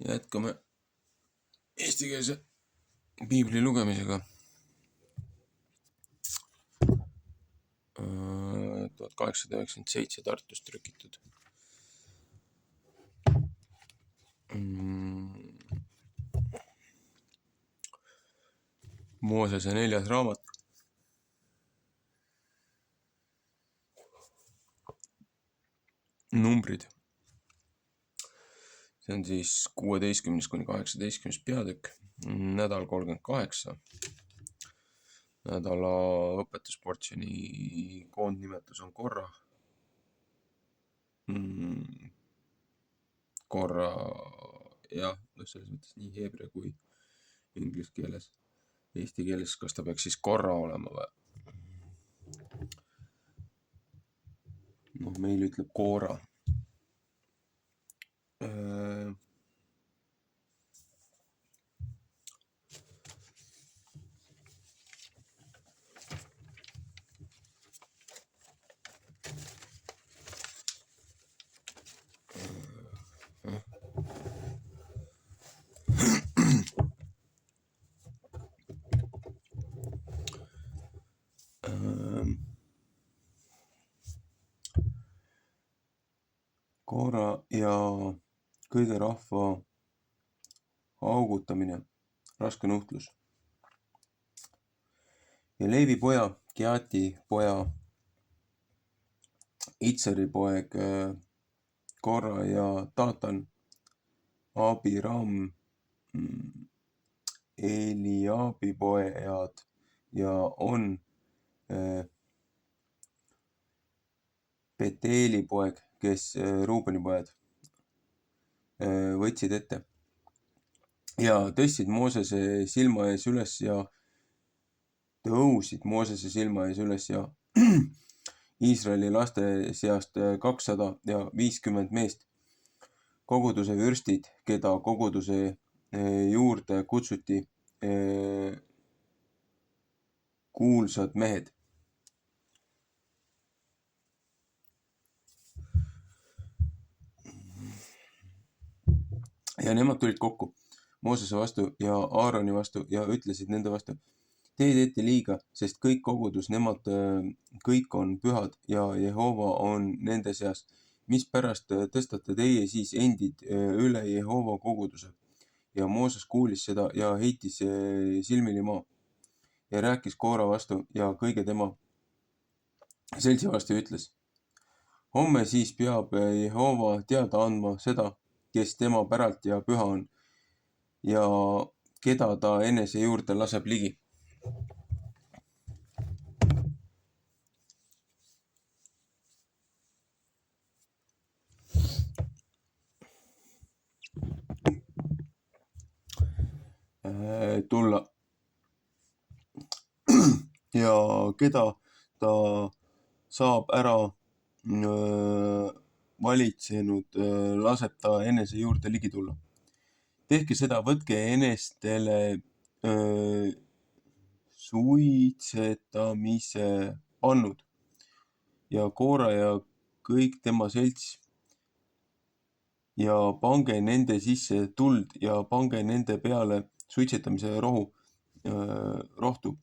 Jätkame eestikeelse piibli lugemisega. 1897 Tartus trükitud. Moosese 4. raamat. Numbrid. See on siis 16. kuni 18. peatükk, nädal 38. Nädala õpetusportsjoni koondnimetus on Korra. Korra, jah, selles mõttes nii heebrea kui inglise keeles. Eesti keeles, kas ta peaks siis Korra olema või? Meil ütleb Koora. Koora ja kõige rahva haugutamine, raske nuhtlus. Ja Leevi poja, Keati poja, Itseri poeg, Korra ja Taatan, Abiram, Eliabi pojad ja on Beteeli poeg, kes Ruubeni pojad võtsid ette ja tõstsid Moosese silma ees üles ja tõusid Moosese silma ees üles ja Iisraeli laste seast 250 meest, koguduse vürstid, keda koguduse juurde kutsuti, kuulsad mehed. Ja nemad tulid kokku Moosese vastu ja Aaroni vastu ja ütlesid nende vastu: te teete liiga, sest kõik kogudus, nemad kõik on pühad ja Jehova on nende seas. Mispärast tõstate teie siis endid üle Jehova koguduse? Ja Mooses kuulis seda ja heitis silmili maa ja rääkis Koora vastu ja kõige tema seltsi vastu ja ütles: homme siis peab Jehova teada andma seda, kes tema päralt ja püha on ja keda ta enese juurde laseb ligi. Tulla ja keda ta saab ära valitsenud, laseb ta enese juurde ligi tulla. Tehke seda, võtke enestele suitsetamise pannud ja Koora ja kõik tema selts ja pange nende sisse tuld ja pange nende peale suitsetamise rohtu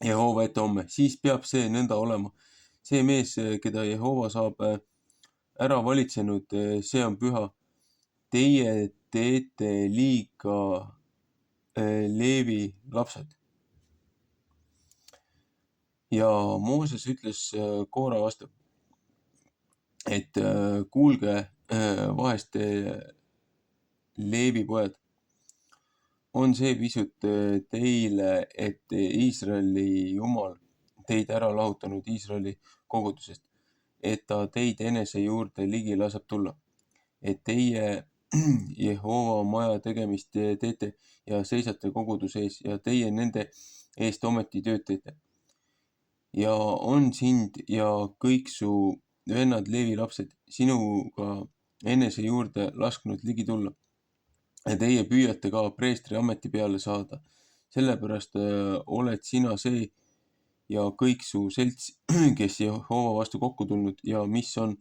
Jehova ette homme. Siis peab see nõnda olema. See mees, keda Jehova saab ära valitsenud, see on püha. Teie teete liiga Leevi lapsed. Ja Mooses ütles Koora vastu, et kuulge vahest Leevi pojad, on see pisut teile, et Iisraeli Jumal teid ära lahutanud Iisraeli kogudusest, et ta teid enese juurde ligi laseb tulla, et teie Jehova maja tegemist teete ja seisate koguduse ees ja teie nende eest ometi tööd teete. Ja on sind ja kõik su vennad Leevi lapsed sinuga enese juurde lasknud ligi tulla. Ja teie püüate ka preestri ameti peale saada. Sellepärast oled sina see ja kõik su selts, kes Jehova vastu kokku tulnud ja mis on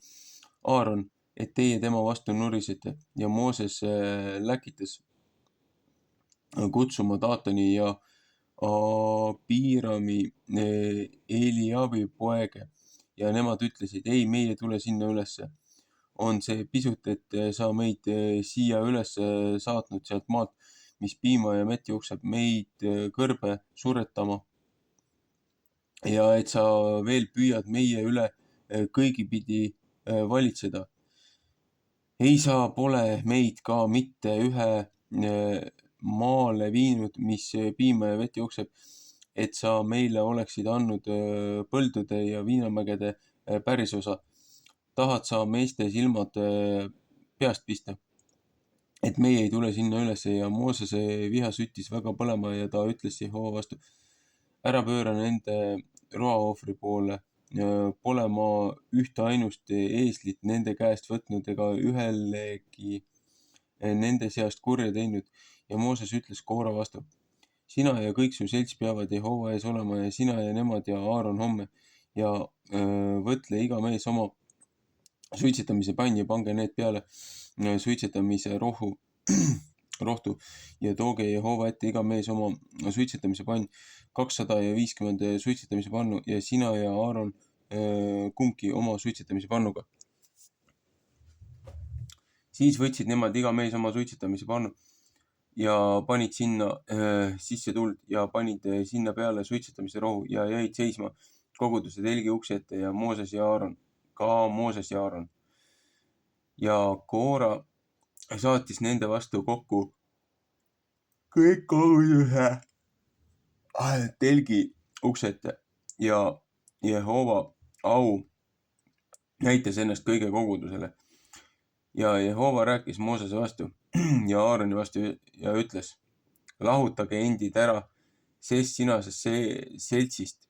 Aaron, et teie tema vastu nurisete. Ja Mooses läkitas kutsuma Taatani ja Abiirami Eliabi poege ja nemad ütlesid, ei, meie tule sinna ülesse. On see pisut, et sa meid siia üles saatnud sealt maalt, mis piima ja mett jookseb, meid kõrbe suretama. Ja et sa veel püüad meie üle kõigipidi valitseda. Ei sa pole meid ka mitte ühe maale viinud, mis piima ja vett jookseb, et sa meile oleksid andnud põldude ja viinamägede pärisosa. Tahad sa meeste silmad peast pista, et meie ei tule sinna üles ja Moosese viha süttis väga põlema ja ta ütles Jehova vastu, ära pööra nende roaohvri poole, pole ma ühte ainust eeslit nende käest võtnud ega ühelegi nende seast kurja teinud. Ja Mooses ütles Koora vastu, sina ja kõik su selts peavad Jehova ees olema ja sina ja nemad ja Aaron homme ja võtle iga mees oma suitsetamise pann ja pange need peale suitsetamise rohtu ja tooge Jehova ette iga mees oma suitsetamise pann, 250 suitsetamise pannu ja sina ja Aaron kumbki oma suitsetamise pannuga. Siis võtsid nemad iga mees oma suitsetamise pannu ja panid sinna sisse tuld ja panid sinna peale suitsetamise rohu ja jäid seisma koguduse telgi ukse ette ja Mooses ja Aaron, ka Mooses ja Aaron. Ja Koora saatis nende vastu kokku kõik koguduse telgi ukse ette ja Jehova au näitas ennast kõige kogudusele. Ja Jehova rääkis Moosese vastu ja Aaroni vastu ja ütles, lahutage endid ära, sest sinasest seltsist,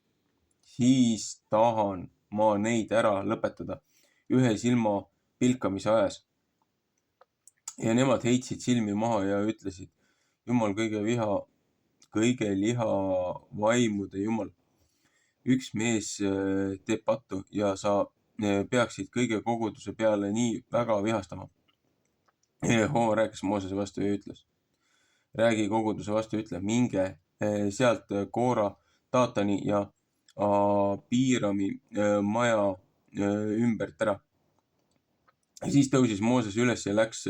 siis tahan ma neid ära lõpetada ühe silma pilkamise ajas. Ja nemad heitsid silmi maha ja ütlesid, Jumal kõige liha vaimude Jumal. Üks mees teeb pattu ja sa peaksid kõige koguduse peale nii väga vihastama. Jehova rääkis Moosese vastu ja ütles, räägi koguduse vastu, ütle, minge sealt Koora, Taatani ja Abiirami maja ümbert ära. Siis tõusis Mooses üles ja läks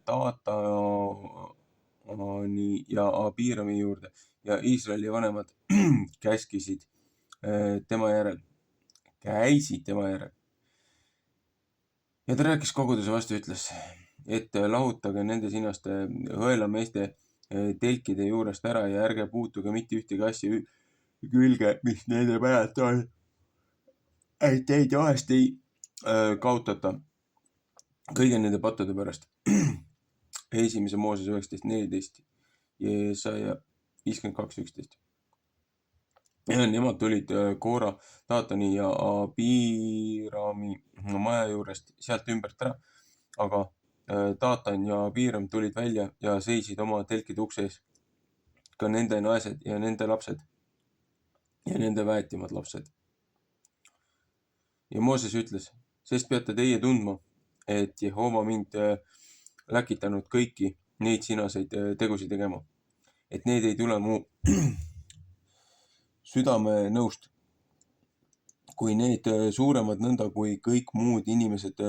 Taatani ja Abiirami juurde ja Iisraeli vanemad käisid tema järel. Ja ta rääkis koguduse vastu, ütles, et lahutage nende sinaste õelameeste telkide juurest ära ja ärge puutuge mitte ühtegi asja külge, mis nende päralt on. Et teid vahest ei kaotata kõige nende pattude pärast. Esimese Mooses 19.14 ja Jesaja 52.11. Ja nemad tulid Koora, Taatani ja Abiirami maja juurest sealt ümbert ära, aga Taatan ja Abiiram tulid välja ja seisid oma telkide ukse ees. Ka nende naised ja nende lapsed ja nende väetimad lapsed. Ja Mooses ütles, sest peate teie tundma, et Jehova mind läkitanud kõiki neid sinaseid tegusid tegema, et need ei tule mu südame nõust, kui need suuremad nõnda, kui kõik muud inimesed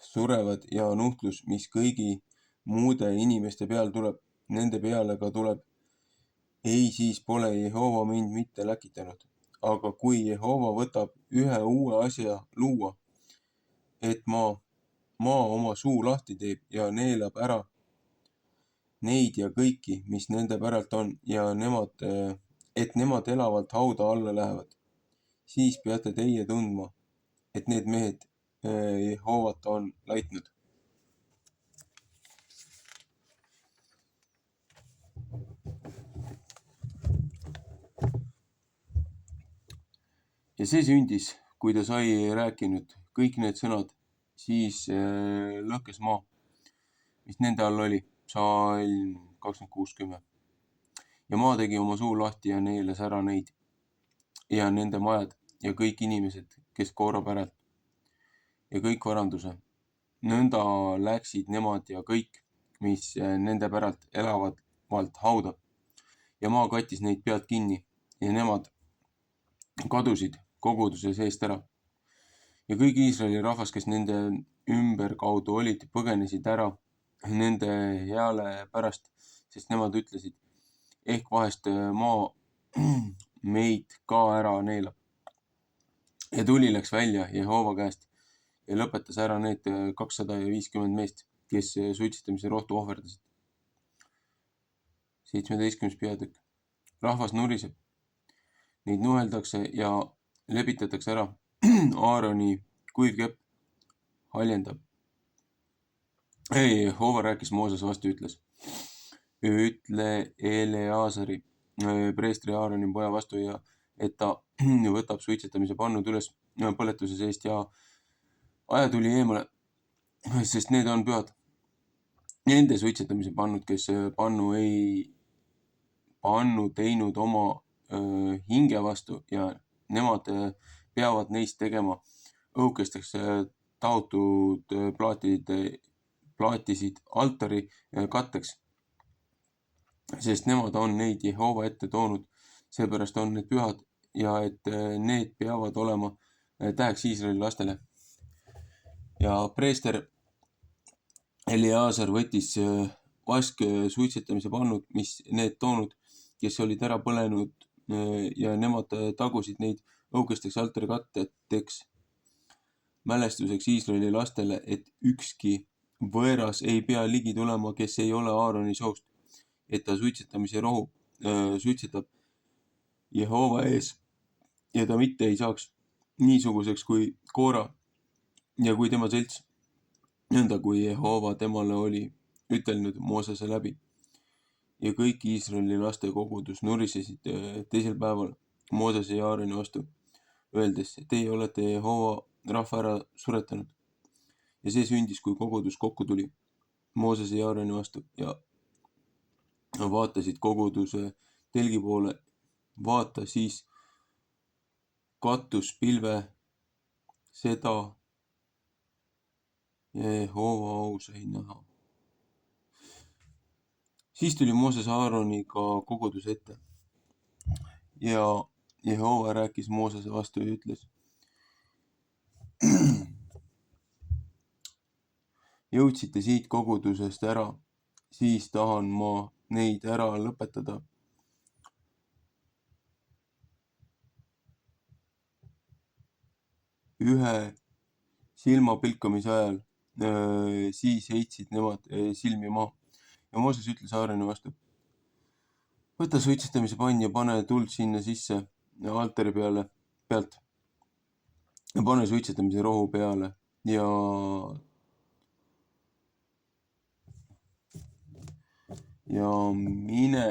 surevad ja nuhtlus, mis kõigi muude inimeste peal tuleb, nende peale ka tuleb. Ei, siis pole Jehova mind mitte läkitanud. Aga kui Jehova võtab ühe uue asja luua, et maa oma suu lahti teeb ja neelab ära neid ja kõiki, mis nende päralt on ja et nemad elavalt hauda alla lähevad, siis peate teie tundma, et need mehed Jehovat on laitnud. Ja see sündis, kui ta sai rääkinud kõik need sõnad, siis lõhkes maa, mis nende all oli, Psalm 26:10. ja maa tegi oma suu lahti ja neelas ära neid ja nende majad ja kõik inimesed, kes Koora päralt ja kõik varanduse. Nõnda läksid nemad ja kõik, mis nende päralt elavalt hauda ja maa kattis neid pealt kinni ja nemad kadusid koguduse seest ära. Ja kõik Iisraeli rahvas, kes nende ümberkaudu olid, põgenesid ära nende heale pärast, sest nemad ütlesid, ehk vahest maa meid ka ära neelab. Ja tuli läks välja Jehova käest ja lõpetas ära need 250 meest, kes suitsetamise rohtu ohverdasid. 17. peatükk. Rahvas nuriseb. Neid nuheldakse ja lepitatakse ära. Aaroni kuiv kepp haljendab. Jehova rääkis Moosese vastu, ütles. Ütle Eleazari, preestri Aaroni poja vastu ja et ta võtab suitsetamise pannud üles põletuse seest ja aja tuli eemale, sest need on pühad. Nende suitsetamise pannud, kes pannu ei pannu teinud oma hinge vastu ja nemad peavad neist tegema õukesteks taotud plaatisid altari katteks, sest nemad on neid Jehova ette toonud, seepärast on need pühad ja et need peavad olema täheks Iisraeli lastele. Ja preester Eleazar võttis vask suitsetamise pannud, mis need toonud, kes olid ära põlenud ja nemad tagusid neid õukesteks altari katteks mälestuseks Iisraeli lastele, et ükski võõras ei pea ligi tulema, kes ei ole Aaroni soost, et ta suitsetamise rohu suitsetab Jehova ees ja ta mitte ei saaks niisuguseks kui Koora ja kui tema selts, nõnda kui Jehova temale oli ütelnud Moosese läbi. Ja kõik Iisraeli laste kogudus nurisesid teisel päeval Moosese ja Aaroni vastu, öeldes, teie olete Jehova rahva ära suretanud. Ja see sündis, kui kogudus kokku tuli Moosese ja Aaroni vastu ja vaatasid koguduse telgi poole, vaata siis kattus pilve seda Jehova au sai näha. Siis tuli Mooses Aaroniga koguduse ette ja Jehova rääkis Moosese vastu ja ütles, jõudsite siit kogudusest ära, siis tahan ma neid ära lõpetada. Ühe silmapilkamise ajal, siis heitsid nemad silmi maha. Ja Mooses ütles Aaroni vastu, võta suitsetamise pann ja pane tuld sinna sisse altari pealt ja pane suitsetamise rohu peale ja mine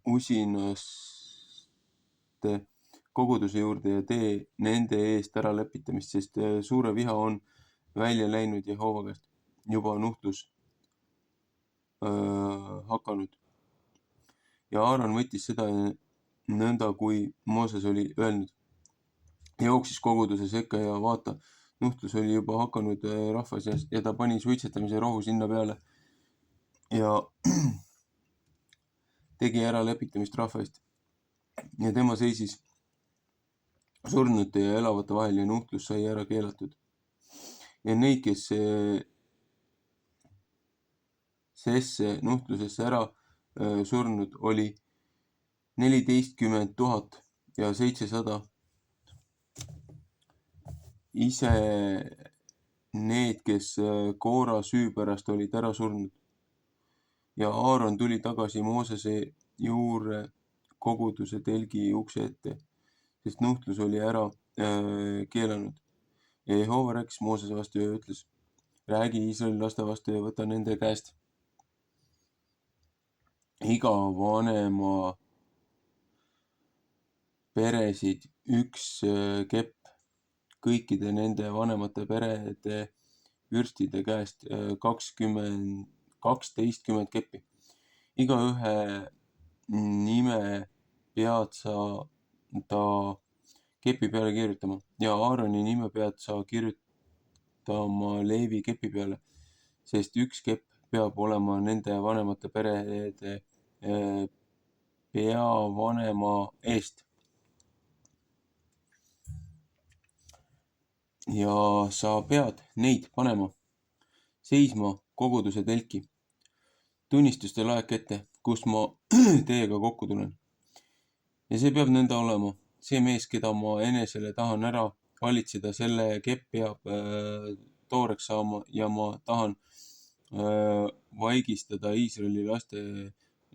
usinaste koguduse juurde ja tee nende eest ära lepitamist, sest suure viha on välja läinud Jehova käest, juba nuhtlus hakanud. Ja Aaron võttis seda nõnda, kui Mooses oli öelnud. Jooksis koguduse sekka ja vaata, nuhtlus oli juba hakanud rahva seas ja ta pani suitsetamise rohu sinna peale ja tegi ära lepitamist rahva eest. Ja tema seisis surnute ja elavate vahel ja nuhtlus sai ära keelatud. Ja neid, kes sesse nuhtlusesse ära surnud, oli 14 700. Ise need, kes Koora süü pärast olid ära surnud. Ja Aaron tuli tagasi Moosese juurde koguduse telgi ukse ette, sest nuhtlus oli ära keelanud. Ja Jehova rääkis Moosese vastu ja ütles, räägi Iisraeli laste vastu ja võta nende käest iga vanema peresid üks kepp, kõikide nende vanemate perede vürstide käest 12 keppi. Igaühe nime pead sa ta kepi peale kirjutama ja Aaroni nime pead sa kirjutama Leevi kepi peale, sest üks kepp peab olema nende vanemate perede peavanema eest. Ja sa pead neid panema seisma koguduse telki, tunnistuste laek ette, kus ma teiega kokku tulen. Ja see peab nõnda olema. See mees, keda ma enesele tahan ära valitseda, selle kepp peab tooreks saama ja ma tahan vaigistada Iisraeli laste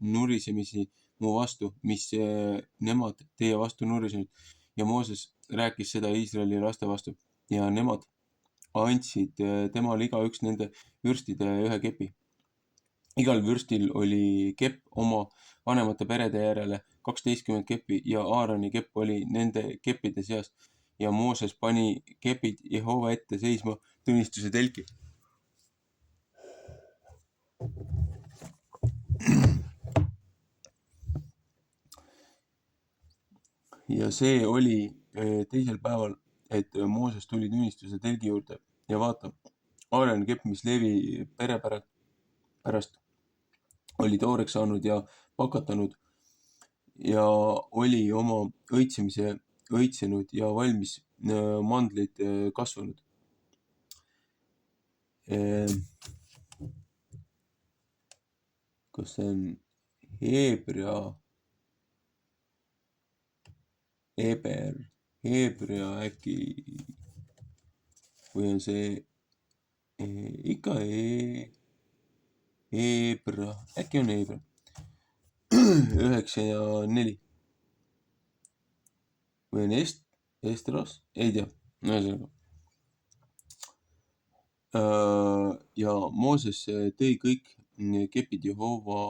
nurisemisi mu vastu, mis nemad teie vastu nurisenud. Ja Mooses rääkis seda Iisraeli laste vastu ja nemad andsid temale igaüks nende vürstide ühe kepi. Igal vürstil oli kepp oma vanemate perede järele 12 keppi ja Aaroni kepp oli nende keppide seas ja Mooses pani kepid Jehova ette seisma tunnistuse telki. Ja see oli teisel päeval, et Mooses tuli tunnistuse telgi juurde ja vaata, Aaroni kepp, mis Leevi pere pärast oli tooreks saanud ja pakatanud ja oli oma õitsemise õitsenud ja valmis mandlid kasvanud. Kas see on Heebrea äkki või on see ikka Heebrea, äkki on Heebrea 9 ja 4 või on Estras, ei tea, ühesõnaga. Ja Mooses tõi kõik kepid Jehova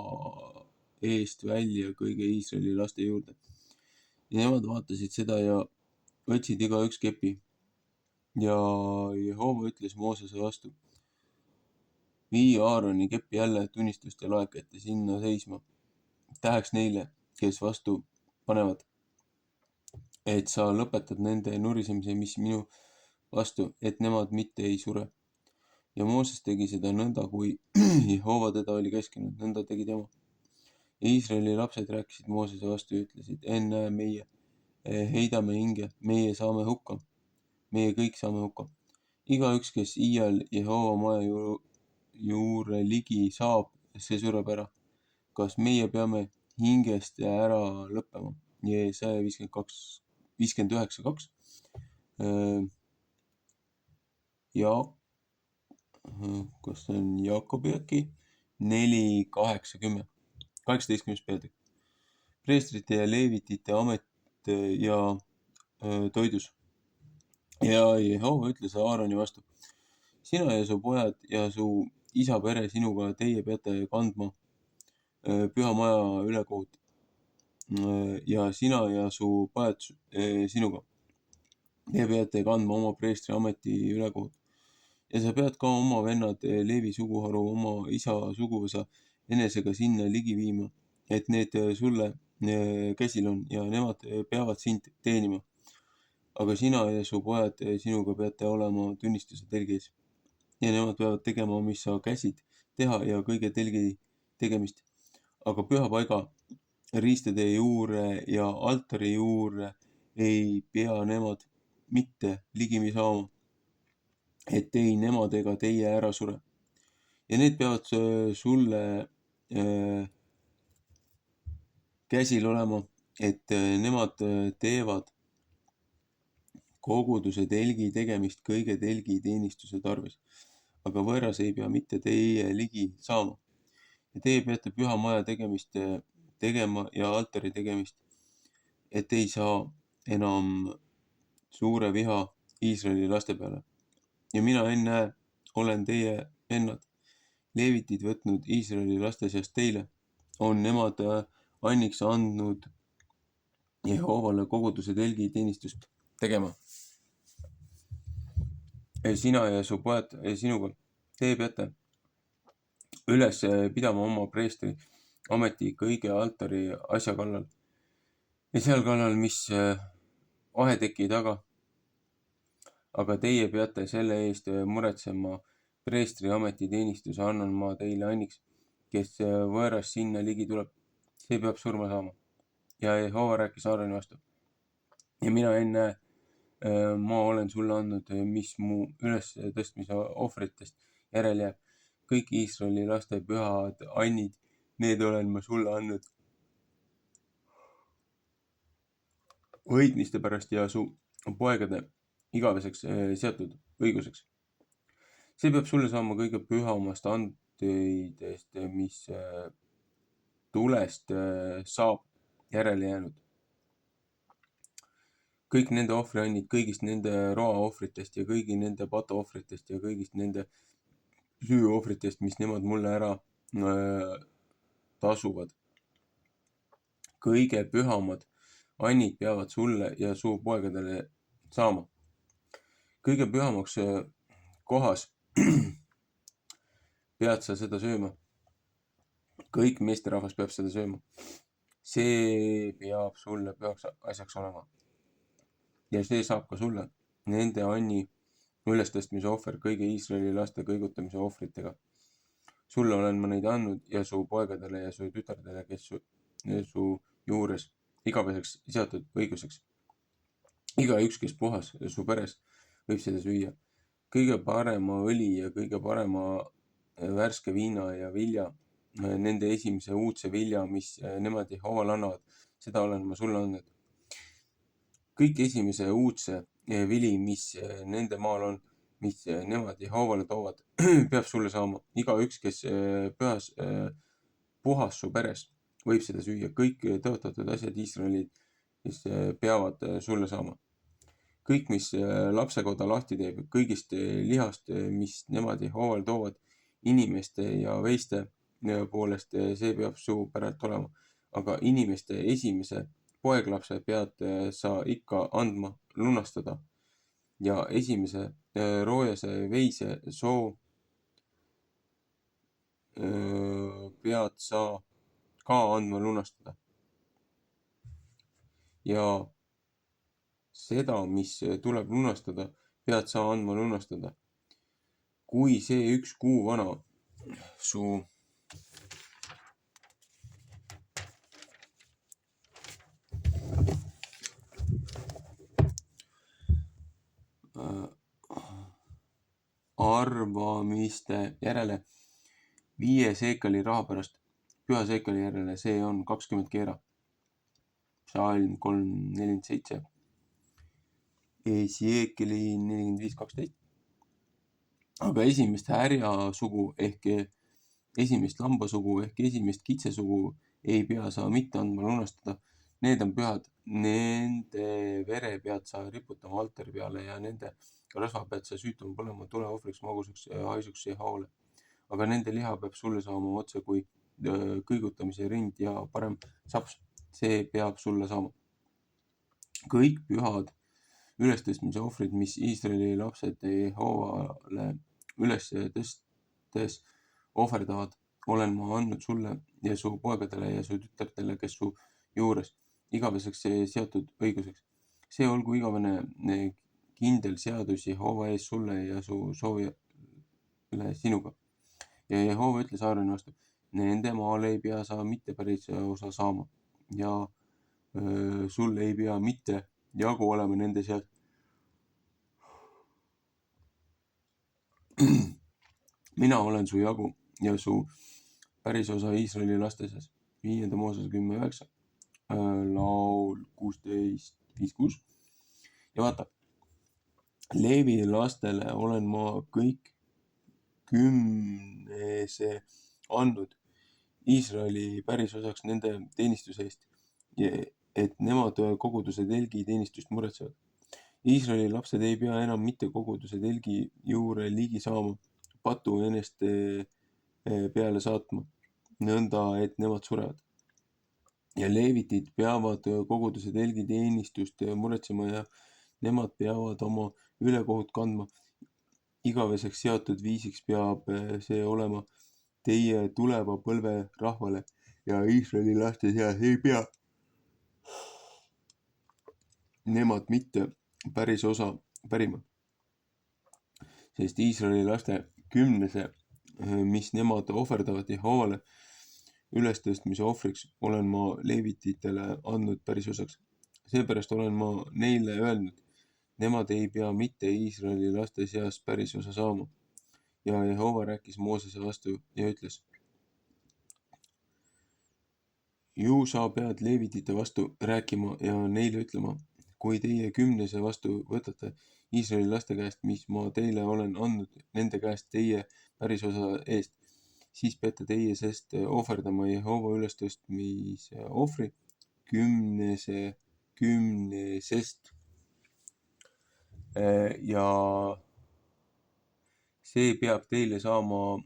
eest välja kõige Iisraeli laste juurde. Ja nemad vaatasid seda ja võtsid igaüks kepi. Ja Jehova ütles Moosese vastu, vii Aaroni kepp jälle tunnistuste laek ette sinna seisma, täheks neile, kes vastu panevad, et sa lõpetad nende nurisemise, mis minu vastu, et nemad mitte ei sure. Ja Mooses tegi seda nõnda, kui Jehova teda oli käskinud, nõnda tegi tema. Iisraeli lapsed rääkisid Moosese vastu ja ütlesid, ennäe meie, heidame hinge, meie saame hukka, meie kõik saame hukka. Igaüks, kes iial Jehova maja juure ligi saab, see sureb ära. Kas meie peame hingest ära lõppema? Jeesaja 59:2. Ja kas see on Jaakobi äkki? 4:8-10. 18. peatükk. Preestrite ja leevitite amet ja toidus. Ja Jehova ütles Aaroni vastu, sina ja su pojad ja su isa pere sinuga, teie peate kandma püha maja ülekohut. Ja sina ja su pojad sinuga, te peate kandma oma preestri ameti ülekohut. Ja sa pead ka oma vennad Leevi suguharu, oma isa suguvõsa enesega sinna ligi viima, et need sulle käsil on ja nemad peavad sind teenima. Aga sina ja su pojad sinuga peate olema tunnistuse telgis ja nemad peavad tegema, mis sa käsid teha ja kõige telgi tegemist. Aga pühapaiga riistade juure ja altari juure ei pea nemad mitte ligimi saama, et ei nemad ega teie ära sure. Ja need peavad sulle käsil olema, et nemad teevad koguduse telgi tegemist kõige telgi teenistuse tarvis. Aga võõras ei pea mitte teie ligi saama. Ja teie peate püha maja tegemist tegema ja altari tegemist, et ei saa enam suure viha Iisraeli laste peale. Ja mina, ennäe, olen teie vennad, leevitid võtnud Iisraeli laste seast teile, on nemad anniks andnud Jehovale koguduse telgi teenistust tegema. Sina ja su pojad sinuga, te peate üles pidama oma preestri ameti kõige altari asja kallal ja seal kallal, mis vaheteki taga. Aga teie peate selle eest muretsema. Preestri ametiteenistuse annan ma teile Anniks, kes võõras sinna ligi tuleb. See peab surma saama. Ja Jehova rääkis Aaroni vastu. Ja mina ennäe, ma olen sulle andnud, mis mu üles tõstmise ohvritest järel jääb. Kõik Iisraeli laste pühad annid, need olen ma sulle andnud võitmiste pärast ja su poegade igaveseks seatud õiguseks. See peab sulle saama kõige pühamast andeidest, mis tulest saab järele jäänud. Kõik nende ohvriannid kõigist nende roaohvritest ja kõigi nende patuohvritest ja kõigist nende süüohvritest, mis nemad mulle ära tasuvad. Kõige pühamad annid peavad sulle ja su poegadele saama. Kõige pühamaks kohas pead sa seda sööma. Kõik meesterahvas peab seda sööma. See peab sulle pühaks asjaks olema. Ja see saab ka sulle nende anni ülestõstmise ohver kõigi Iisraeli laste kõigutamise ohvritega. Sulle olen ma neid andnud ja su poegadele ja su tütardele, kes su juures igaveseks seatud õiguseks. Igaüks, kes puhas su peres, võib seda süüa. Kõige parema õli ja kõige parema värske viina ja vilja, nende esimese uudse vilja, mis nemad Jehovale annavad, seda olen ma sulle andnud. Kõik esimese uudse vili, mis nende maal on, mis nemad Jehovale toovad, peab sulle saama. Igaüks, kes puhas su peres, võib seda süüa. Kõik tõotatud asjad Iisraelid, kes peavad sulle saama. Kõik, mis lapsekoda lahti teeb, kõigist lihast, mis nemad Jehovale toovad, inimeste ja veiste poolest, see peab su päralt olema. Aga inimeste esimese poeglapse pead sa ikka andma lunastada ja esimese roojase veise soo pead sa ka andma lunastada. Ja seda, mis tuleb lunastada, pead sa andma lunastada. Kui see 1 kuu vana su arvamiste järele 5 seekali raha pärast, püha seekali järele, see on 20 keera. Psalm 3:47. Seekali 45:12. Aga esimest härjasugu ehk esimest lambasugu ehk esimest kitsesugu ei pea sa mitte andma lunastada. Need on pühad, nende vere pead sa riputama altari peale ja nende rasva pead sa süütama põlema tuleohvriks magusaks haisuks Jehovale. Aga nende liha peab sulle saama otse kui kõigutamise rind ja parem saps. See peab sulle saama. Kõik pühad ülestõstmise ohvrid, mis Iisraeli lapsed Jehovale üles tõstes ohverdavad, olen ma andnud sulle ja su poegadele ja su tütardele, kes su juures igaveseks seatud õiguseks. See olgu igavene kindel seadus Jehova ees sulle ja su soovijale sinuga. Ja Jehova ütles Aaroni vastu, nende maal ei pea sa mitte päris osa saama ja sul ei pea mitte jagu olema nende seas. Mina olen su jagu ja su päris osa Iisraeli laste seas. 5. Mooses 10:9, laul 16:5-6. Ja vaata, Leevi lastele olen ma kõik 10 andnud Iisraeli päris osaks nende teenistuse eest, et nemad koguduse telgi teenistust muretsevad. Iisraeli lapsed ei pea enam mitte koguduse telgi juure ligi saama, patu eneste peale saatma, nõnda et nemad surevad. Ja leevitid peavad koguduse telgi teenistust muretsema ja nemad peavad oma ülekohut kandma. Igaveseks seatud viisiks peab see olema teie tuleva põlve rahvale, ja Iisraeli laste seas ei pea nemad mitte päris osa pärima, sest Iisraeli laste kümnese, mis nemad ohverdavad Jehoovale ülestõstmise ohvriks, olen ma leevititele andnud päris osaks. Seepärast olen ma neile öelnud, nemad ei pea mitte Iisraeli laste seas päris osa saama. Ja Jehoova rääkis Moosese vastu ja ütles, ju sa pead leevitite vastu rääkima ja neile ütlema, kui teie kümnese vastu võtate Iisraeli laste käest, mis ma teile olen andnud nende käest teie pärisosa eest, siis peate teie sest ohverdama Jehoova ülestõstmise ohvri kümnesest. Ja see peab teile saama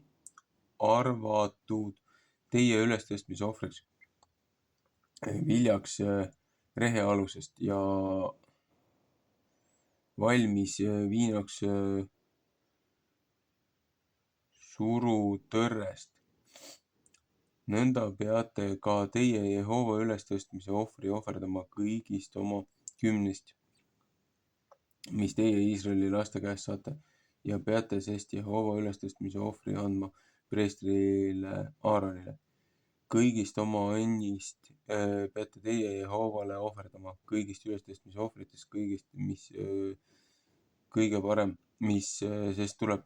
arvatud teie ülestõstmise ohvriks viljaks rehealusest ja valmis viinaks surutõrrest. Nõnda peate ka teie Jehoova ülestõstmise ohvri ohverdama kõigist oma kümnest, mis teie Iisraeli laste käest saate, ja peate sest Jehoova ülestõstmise ohvri andma preestrile Aaronile. Kõigist oma õnnist peate teie Jehoovale ohverdama, kõigist ülestõstmise ohvritest, kõigist, mis kõige parem, mis sest tuleb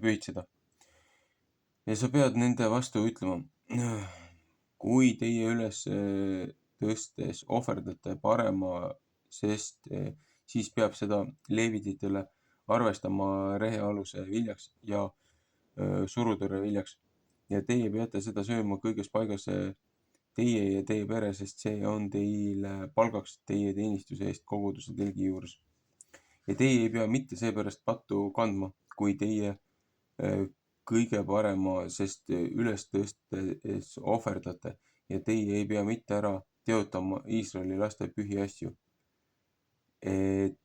pühitseda. Ja sa pead nende vastu ütlema, kui teie üles tõstes ohverdate parema, sest siis peab seda leevititele arvestama rehealuse viljaks ja surutõrre viljaks. Ja teie peate seda sööma kõiges paigas teie ja teie pere, sest see on teile palgaks teie teenistuse eest koguduse telgi juures. Ja teie ei pea mitte seepärast pattu kandma, kui teie kõige parema, sest ülestõstes ohverdate, ja teie ei pea mitte ära teotama Iisraeli laste pühi asju, et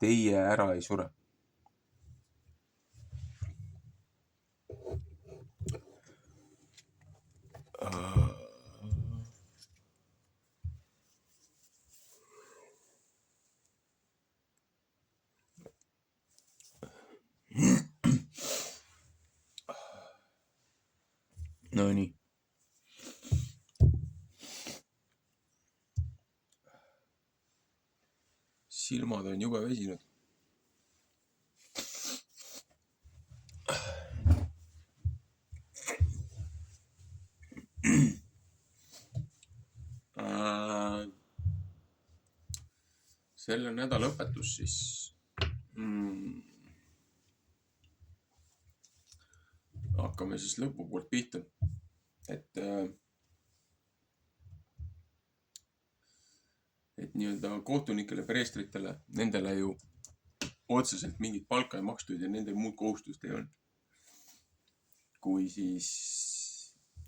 teie ära ei sure. No nii. Silmad on jube väsinud. Selle nädala õpetus siis. Hakkame siis lõpupoolt pihta. Et nii-öelda kohtunikele, preestritele, nendele ju otseselt mingit palka ei makstud ja nendel muud kohustust ei olnud, kui siis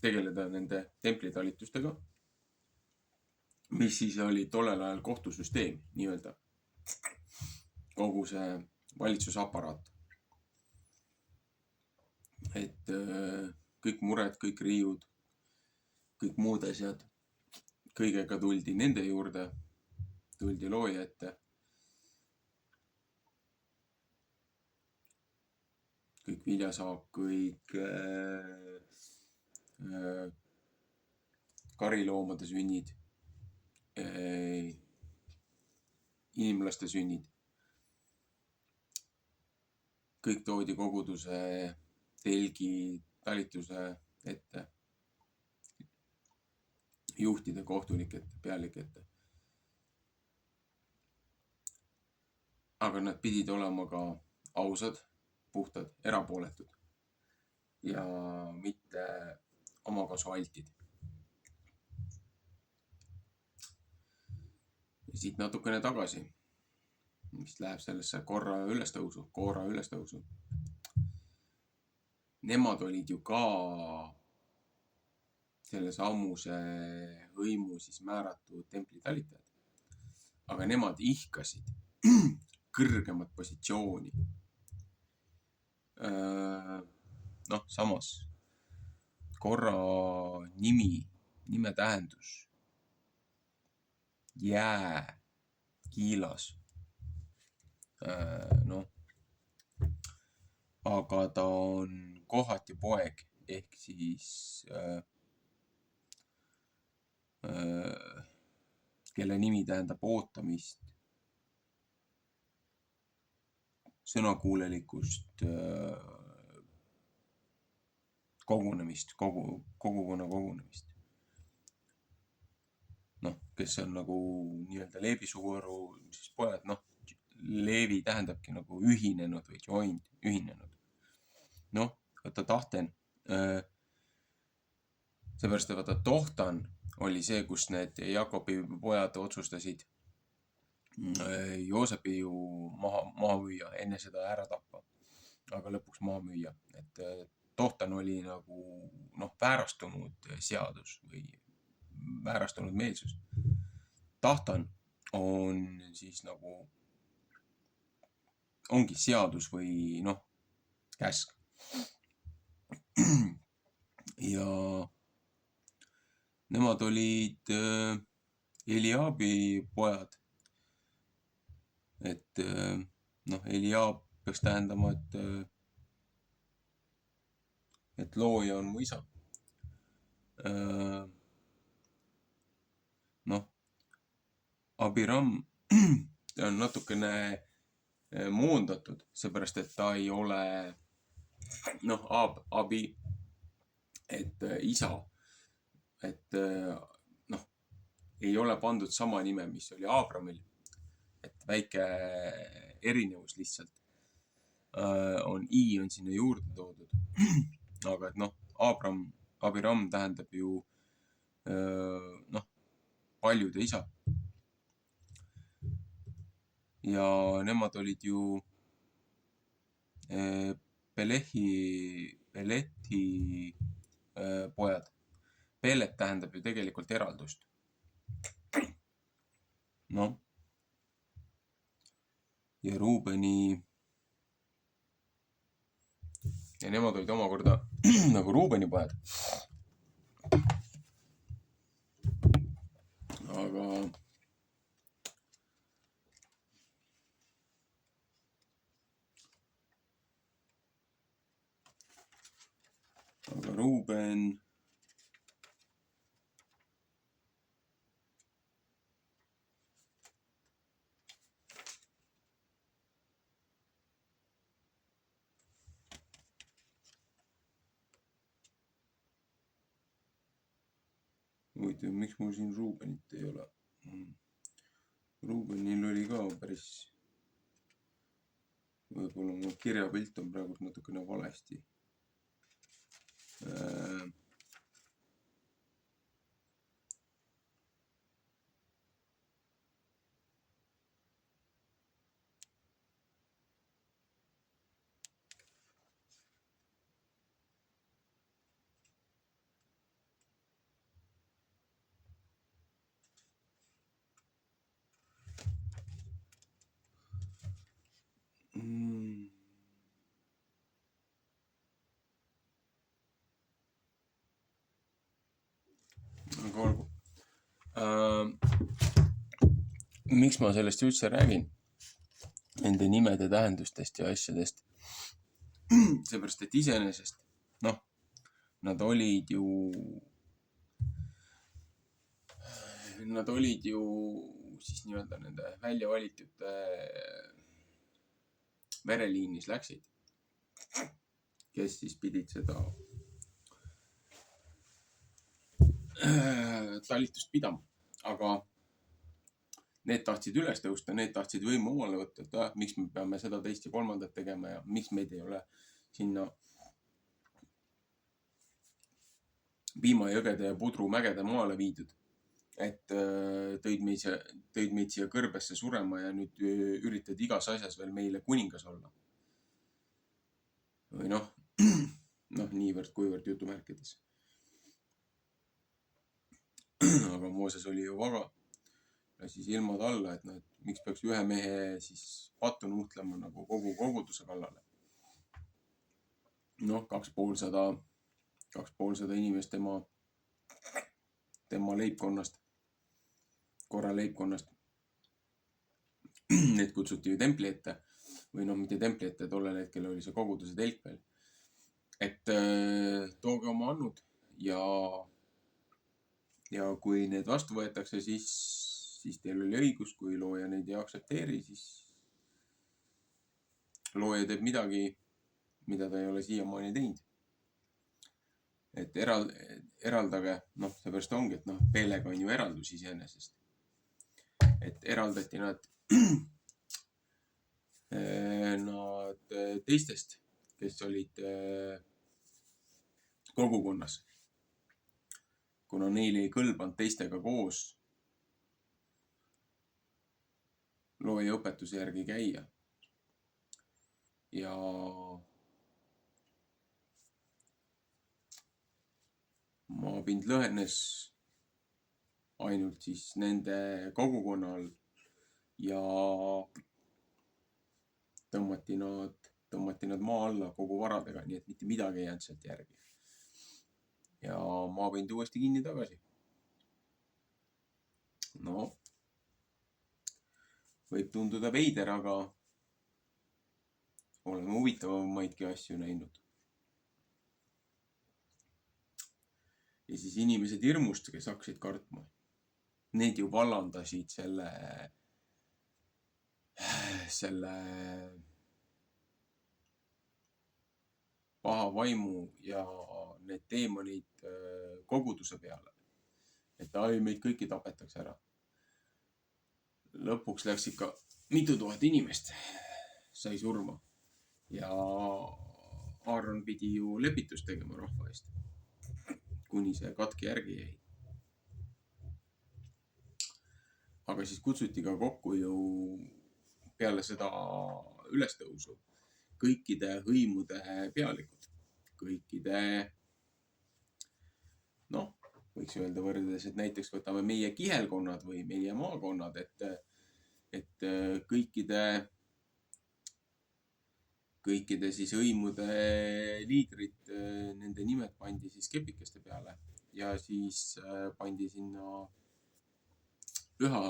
tegeleda nende templitalitustega, mis siis oli tollel ajal kohtusüsteem, nii-öelda kogu see valitsusaparaat. Et kõik mured, kõik riiud, kõik muud asjad, kõigega tuldi nende juurde, tuldi looja ette. Kõik viljasaak, kõik kariloomade sünnid, inimlaste sünnid. Kõik toodi koguduse telgi talituse ette, juhtide, kohtunike ette, pealike ette. Aga nad pidid olema ka ausad, puhtad, erapooletud ja mitte omakasualtid. Ja siit natukene tagasi, mis läheb sellesse Koora ülestõusu. Nemad olid ju ka selle sammuse hõimu siis määratud templitalitajad. Aga nemad ihkasid kõrgemat positsiooni. Samas Korra nimi nime tähendus jää kiilas. Noh, aga ta on kohati poeg ehk siis kelle nimi tähendab ootamist, sõnakuulelikkust, kogunemist, kogukonna kogunemist. Noh, kes on nagu nii-öelda Leevi suguharu siis pojad, noh, Leevi tähendabki nagu ühinenud või joined, ühinenud. Noh, vaata tahten, seepärast, et vaata tohtan oli see, kus need Jakobi pojad otsustasid Joosepi ju maha müüa, enne seda ära tappa, aga lõpuks maha müüa. Et tohtan oli nagu väärastunud seadus või väärastunud meelsus. Tahtan on siis nagu, ongi seadus või käsk. Ja nemad olid Eliaabi pojad. Et Eliaab peaks tähendama, et looja on mu isa. Abiram on natukene moondatud, seepärast, et ta ei ole abi, et isa, et ei ole pandud sama nime, mis oli Abramil, et väike erinevus lihtsalt on sinna juurde toodud. Aga et Abiram tähendab ju paljude isa. Ja nemad olid ju Pelethi pojad. Pelet tähendab ju tegelikult eraldust. Ja Ruubeni ja nemad olid omakorda nagu Ruubeni pojad. Aga Ruuben huvitav, miks mul siin Ruubenit ei ole? Ruubenil oli ka päris, võib-olla mu kirjapilt on praegu natukene valesti. Aga olgu. Miks ma sellest üldse räägin? Nende nimede tähendustest ja asjadest. Seepärast, et iseenesest, nad olid ju siis nii-öelda nende väljavalitute vereliinis läksid, kes siis pidid seda talitust pidama, aga need tahtsid üles tõusta, need tahtsid võimu omale võtta, et miks me peame seda, teist ja kolmandat tegema ja miks meid ei ole sinna piimajõgede ja pudrumägede maale viidud, et tõid meid siia kõrbesse surema ja nüüd üritad igas asjas veel meile kuningas olla. Või niivõrd kuivõrd jutumärkides. Aga Mooses oli ju vaga ja siis ilmad alla, et miks peaks ühe mehe siis pattu nuhtlema nagu kogu koguduse kallale. 250 inimest tema leibkonnast, korra leibkonnast. Need kutsuti ju templi ette või noh, mitte templi ette, tollel hetkel oli see koguduse telk veel. Et tooge oma annud ja kui need vastu võetakse, siis teil oli õigus, kui looja neid ei aktsepteeri, siis looja teeb midagi, mida ta ei ole siiamaani teinud. Et eraldage, noh, seepärast ongi, et noh, peelega on ju eraldus iseenesest. Et eraldati nad teistest, kes olid kogukonnas. Kuna neil ei kõlbanud teistega koos looja õpetuse järgi käia. Ja maapind lõhenes ainult siis nende kogukonnal ja tõmmati nad maa alla kogu varadega, nii et mitte midagi ei jäänud sealt järgi. Ja maapind uuesti kinni tagasi. No, võib tunduda veider, aga oleme huvitavamaidki asju näinud. Ja siis inimesed hirmust, kes hakkasid kartma. Need ju vallandasid selle paha vaimu ja need teemonid koguduse peale. Et meid kõiki tapetakse ära. Lõpuks läks ikka mitu tuhat inimest sai surma. Ja Aaron pidi ju lepitust tegema rahva eest, kuni see katki järgi jäi. Aga siis kutsuti ka kokku ju peale seda ülestõusu kõikide hõimude pealikud. Kõikide, noh, võiks öelda võrreldes, et näiteks võtame meie kihelkonnad või meie maakonnad, et kõikide siis hõimude liidrid, nende nimed pandi siis kepikeste peale ja siis pandi sinna püha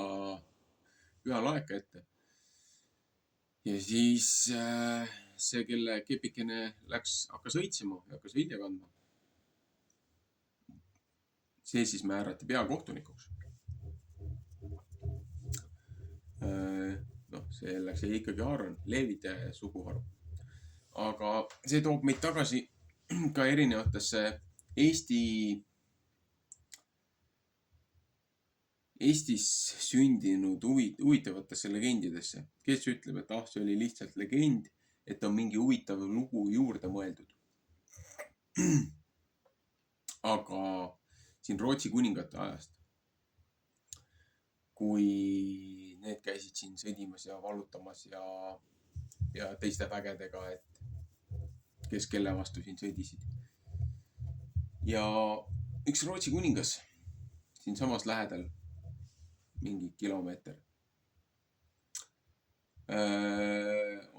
laeka ette. Ja siis see, kelle kepikene hakkas õitsema ja hakkas vilja kandma, see siis määrati peakohtunikuks. No, see läks ikkagi Aaron, Leevide suguharu. Aga see toob meid tagasi ka erinevatesse Eestis sündinud huvitavatesse legendidesse. Kes ütleb, et see oli lihtsalt legend, et on mingi huvitav lugu juurde mõeldud. Aga siin Rootsi kuningate ajast, kui need käisid siin sõdimas ja vallutamas ja teiste vägedega, et kes kelle vastu siin sõdisid. Ja üks Rootsi kuningas siin samas lähedal, mingi kilomeeter,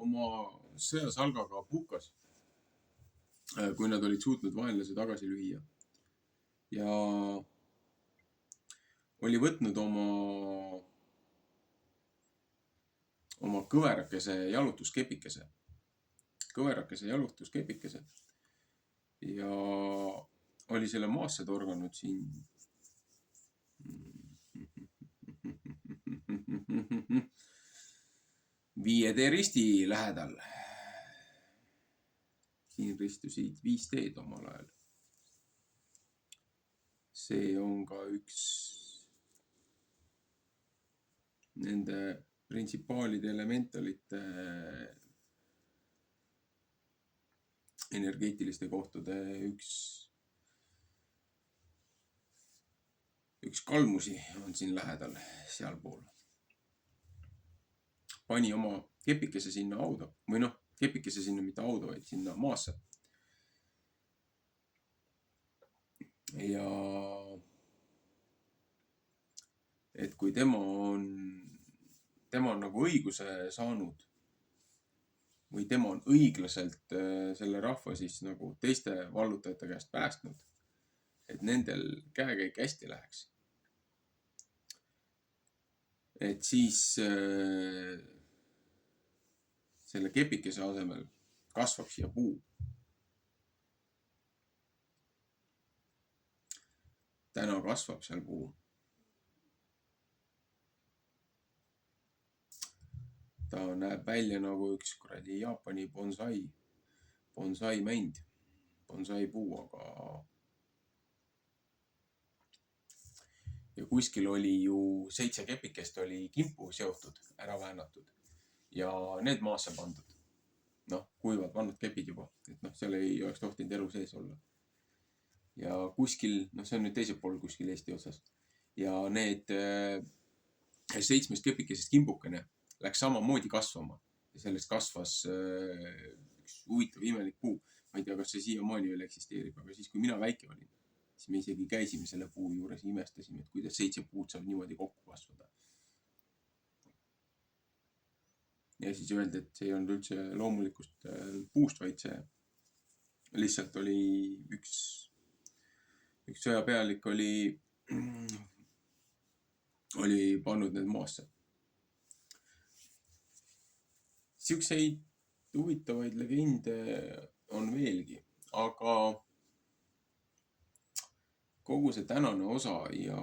oma sõjasalgaga puhkas, kui nad olid suutnud vaenlase tagasi lüüa. Ja oli võtnud oma kõverakese jalutuskepikese ja oli selle maasse torganud siin Viie tee risti lähedal. Siin ristusid 5 teed omal ajal. See on ka üks nende printsipaalide elementalite energeetiliste kohtade üks kalmusi on siin lähedal, sealpool. Pani oma kepikese sinna hauda, või noh, kepikese sinna mitte hauda, vaid sinna maasse. Ja et kui tema on nagu õiguse saanud või tema on õiglaselt selle rahva siis nagu teiste vallutajate käest päästnud, et nendel käekäik hästi läheks, et siis selle kepikese asemel kasvab siia puu. Täna kasvab seal puu. Ta näeb välja nagu üks kuradi Jaapani bonsai mänd, bonsai puu, aga ja kuskil oli ju 7 kepikest oli kimpu seotud, ära väänatud ja need maasse pandud. Noh, kuivad vannud kepid juba, et noh, seal ei oleks tohtinud elu sees olla. Ja kuskil, noh, see on nüüd teisel pool kuskil Eesti otsas. Ja need 7 kepikesest kimbukene läks samamoodi kasvama ja sellest kasvas üks huvitav imelik puu. Ma ei tea, kas see siiamaani veel eksisteerib, aga siis, kui mina väike olin, siis me isegi käisime selle puu juures ja imestasime, et kuidas 7 puud saab niimoodi kokku kasvada. Ja siis öeldi, et see ei olnud üldse loomulikust puust, vaid see lihtsalt oli üks sõjapealik oli pannud need maasse. Siukseid huvitavaid legende on veelgi, aga kogu see tänane osa ja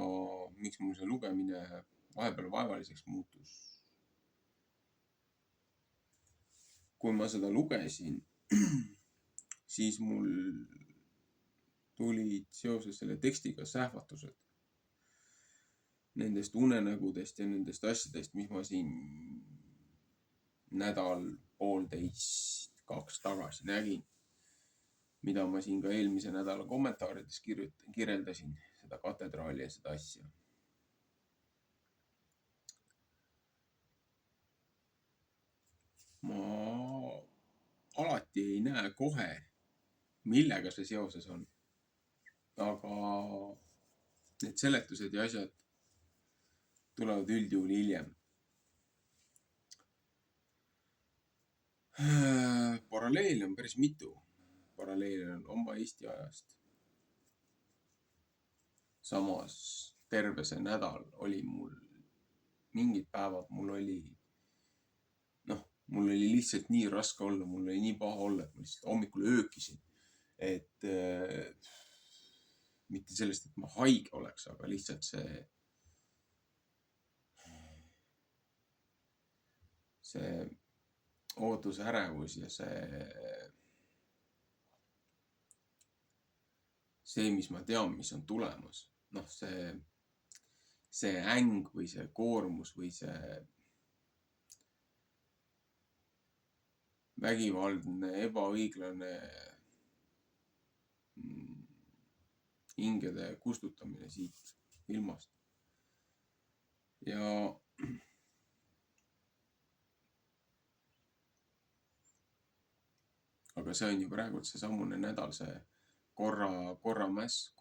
miks mul see lugemine vahepeal vaevaliseks muutus. Kui ma seda lugesin, siis mul tulid seoses selle tekstiga sähvatused nendest unenägudest ja nendest asjadest, mis ma siin nädal, poolteist, 2 tagasi nägin, mida ma siin ka eelmise nädala kommentaarides kirjeldasin, seda katedraali ja seda asja. Ma alati ei näe kohe, millega see seoses on, aga need seletused ja asjad tulevad üldjuhul hiljem. Paralleele on päris mitu. Paralleele on oma Eesti ajast. Samas terve see nädal oli mul, mingid päevad mul oli lihtsalt nii raske olla, mul oli nii paha olla, et ma lihtsalt hommikul öökisin. Et mitte sellest, et ma haige oleks, aga lihtsalt see ootusärevus ja see, mis ma tean, mis on tulemas. Noh, see äng või see koormus või see vägivaldne, ebaõiglane hingede kustutamine siit ilmast. Ja aga see on ju praegu see samune nädal, see kooramäss,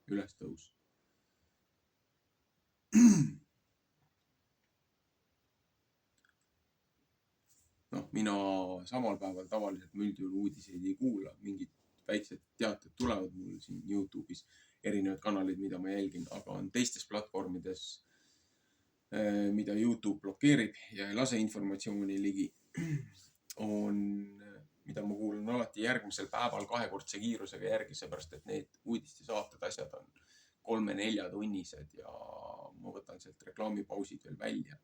ülestõus. Noh, mina samal päeval tavaliselt üldjuhul uudiseid ei kuula, mingid väiksed teated tulevad mul siin YouTube'is, erinevad kanalid, mida ma jälgin, aga on teistes platvormides, mida YouTube blokeerib ja ei lase informatsiooni ligi, mida ma kuulan alati järgmisel päeval 2-kordse kiirusega järgi, seepärast et need uudistesaated, asjad on 3-4 tunnised ja ma võtan sealt reklaamipausid veel välja.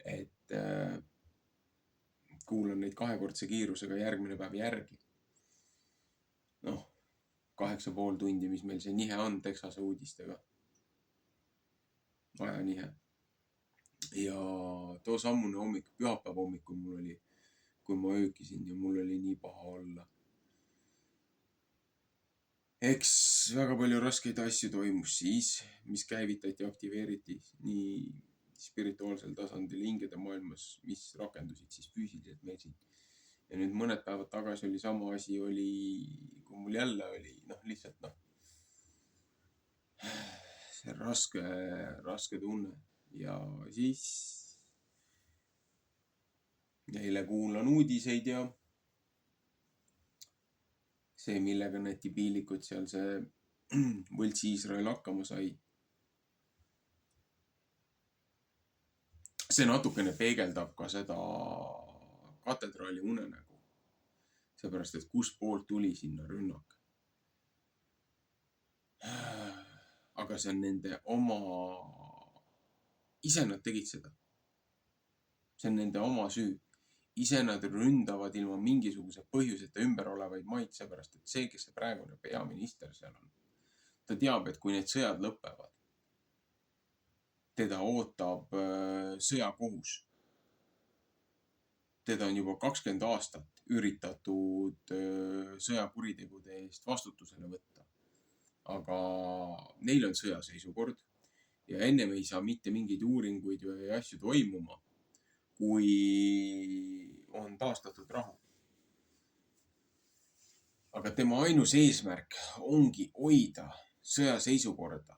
Et kuulan neid 2-kordse kiirusega järgmine päev järgi. Noh, 8,5 tundi, mis meil see nihe on Texase uudistega. Ajanihe. Ja too sammune hommik, pühapäeva hommikul mul oli, kui ma öökisin ja mul oli nii paha olla. Eks väga palju raskeid asju toimus siis, mis käivitati, aktiveeriti nii spirituaalsel tasandil hingede maailmas, mis rakendusid siis füüsiliselt meil siin. Ja nüüd mõned päevad tagasi oli sama asi, kui mul jälle oli lihtsalt see raske tunne. Ja siis eile kuulan uudiseid ja see, millega need tipiilikud seal see võlts Iisrael hakkama sai. see natukene peegeldab ka seda katedraali unenägu. Seepärast, et kus poolt tuli sinna rünnak. Aga see on nende oma... Ise nad tegid seda. See on nende oma süü. Ise nad ründavad ilma mingisuguse põhjuseta ümber olevaid maid, seepärast, et see, kes see praegune peaminister seal on, ta teab, et kui need sõjad lõpevad, teda ootab sõjakohus. Teda on juba 20 aastat üritatud sõjakuritegude eest vastutusele võtta. Aga neil on sõjaseisukord ja ennem ei saa mitte mingeid uuringuid või asju toimuma, kui on taastatud rahu. Aga tema ainus eesmärk ongi hoida sõjaseisukorda.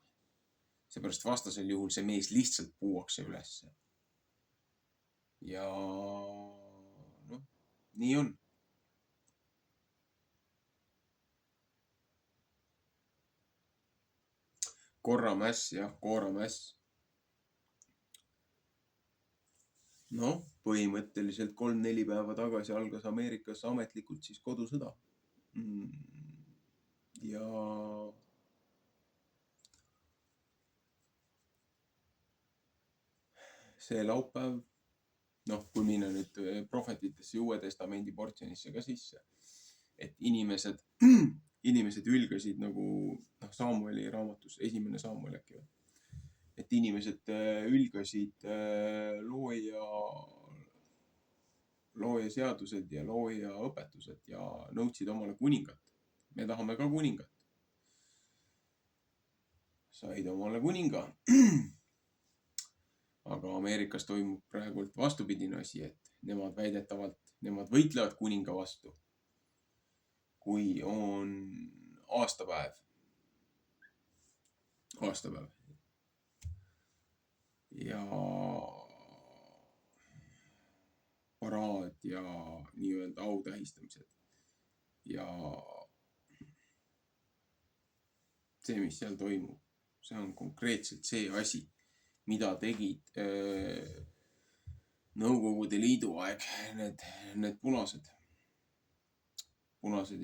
Seepärast vastasel juhul see mees lihtsalt puuakse ülesse. Ja nii on. Korramäss, jah, kooramäss. Põhimõtteliselt 3-4 päeva tagasi algas Ameerikas ametlikult siis kodusõda. Ja see laupäev, kui minna nüüd prohvetitesse Uue Testamendi portsjonisse ka sisse, et inimesed ülgasid nagu Samueli raamatus, 1. Samuel äkki või? Et inimesed ülgasid looja seadused ja looja õpetused ja nõudsid omale kuningat. Me tahame ka kuningat. Said omale kuninga. Aga Ameerikas toimub praegult vastupidine asi, et nemad võitlevad kuninga vastu, kui on aastapäev. Ja paraad ja nii-öelda autähistamised. Ja see, mis seal toimub, see on konkreetselt see asi, mida tegid Nõukogude Liidu aeg need punased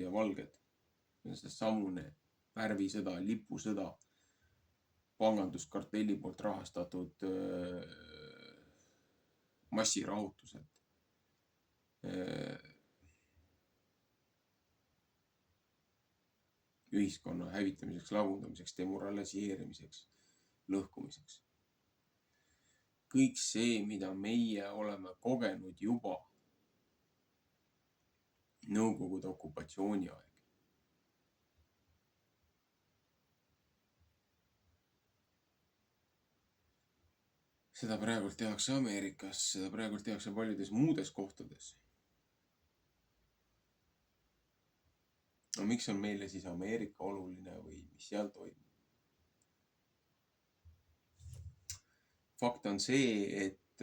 ja valged. See samune värvisõda, lipusõda, panganduskartelli poolt rahastatud massirahutused. Ühiskonna hävitamiseks, lagundamiseks, demoraliseerimiseks, lõhkumiseks. Kõik see, mida meie oleme kogenud juba Nõukogude okupatsiooni aeg. Seda praegult tehakse Ameerikas, seda praegult tehakse paljudes muudes kohtades. Miks on meile siis Ameerika oluline või mis seal toimub? Fakt on see, et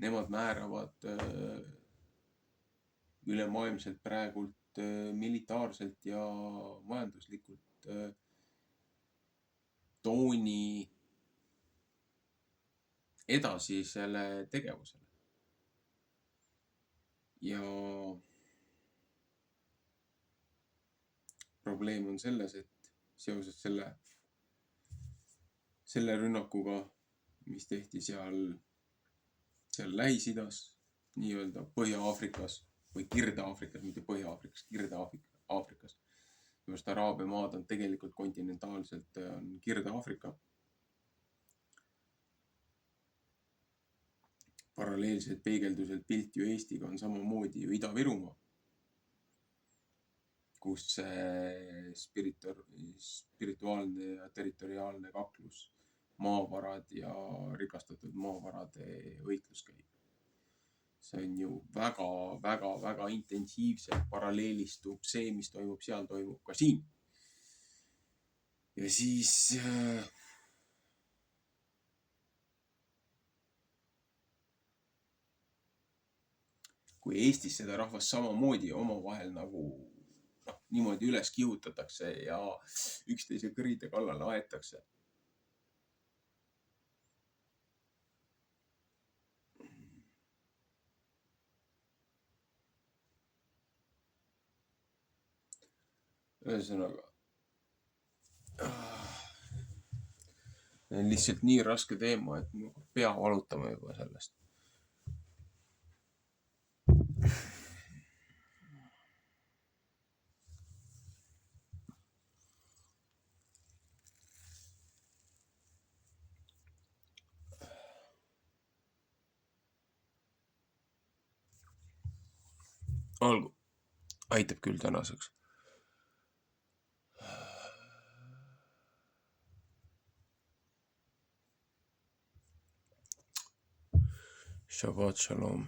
nemad määravad ülemaailmselt praegult militaarselt ja majanduslikult tooni edasisele tegevusele. Ja probleem on selles, et seoses selle rünnakuga, mis tehti seal Lähis-Idas, nii-öelda Põhja-Aafrikas või Kirde-Aafrikas, mitte Põhja-Aafrikas, Kirde-Aafrikas. Just Araabia maad on tegelikult kontinentaalselt Kirde-Aafrika. Paralleelselt peegelduselt pilt ju Eestiga on samamoodi ju Ida-Virumaa, kus spirituaalne ja territoriaalne kaklus, maavarad ja rikastatud maavarade võitlus käib. See on ju väga intensiivselt paralleelistub see, mis toimub seal, toimub ka siin. Ja siis kui Eestis seda rahvast samamoodi omavahel nagu niimoodi üles kihutatakse ja üksteise kõride kallale aetakse, ühesõnaga, lihtsalt nii raske teema, et mu pea valutama juba sellest. Olgu, aitab küll tänaseks. Shabbat shalom.